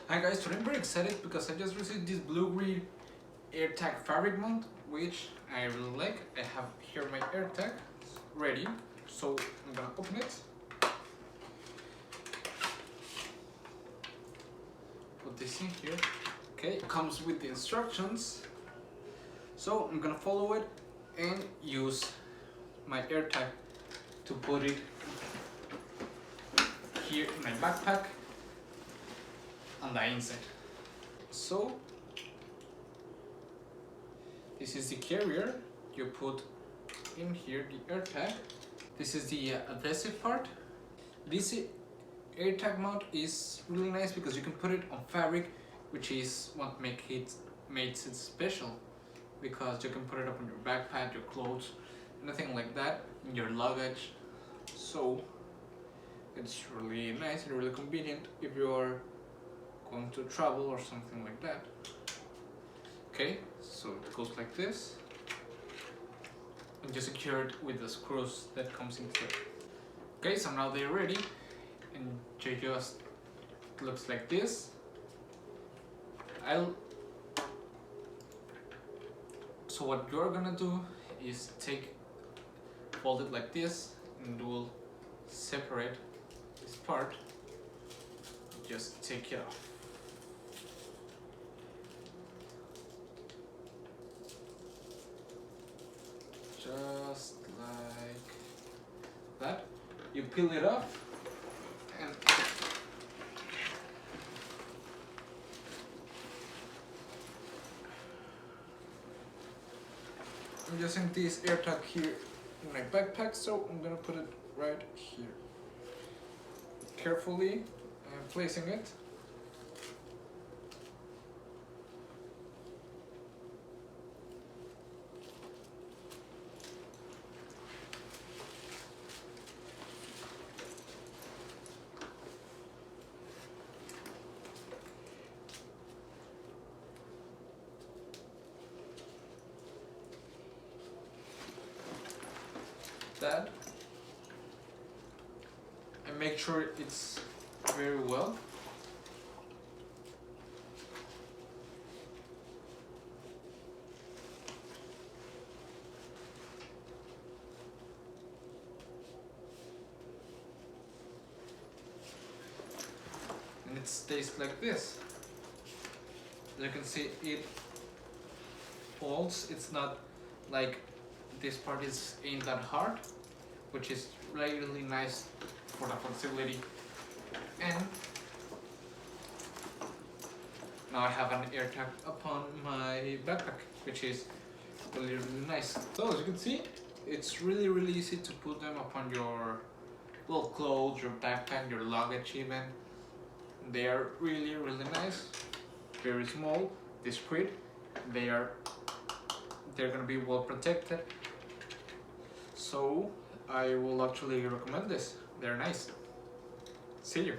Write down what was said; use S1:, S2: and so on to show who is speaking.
S1: Hi guys, today I'm very excited because I just received this BLUGREE AirTag Fabric Mount, which I really like. I have here my AirTag ready, so I'm gonna open it. Put this in here. Okay, it comes with the instructions. So I'm gonna follow it and use my AirTag to put it here in my backpack on the inside. So this is the carrier. You put in here the AirTag. This is the adhesive part. This AirTag mount is really nice because you can put it on fabric, which is what makes it special, because you can put it up on your backpack, your clothes, nothing like that, in your luggage. So it's really nice and really convenient if you're going to travel or something like that. Okay, so it goes like this, and you secure it with the screws that comes into it. Okay, so now they're ready, and it just looks like this. So what you're gonna do is fold it like this, and we'll separate this part. Just take it off. Just like that. You peel it off, and I'm using this AirTag here in my backpack, so I'm gonna put it right here. Carefully, I'm placing it. That, and make sure it's very well. And it stays like this. As you can see, it folds. It's not like this part ain't that hard, which is really nice for the flexibility. And now I have an AirTag upon my backpack, which is really nice. So as you can see, it's really easy to put them upon your clothes, your backpack, your luggage even. They are really nice, very small, discreet. They're gonna be well protected. So I will actually recommend this. They're nice. See you.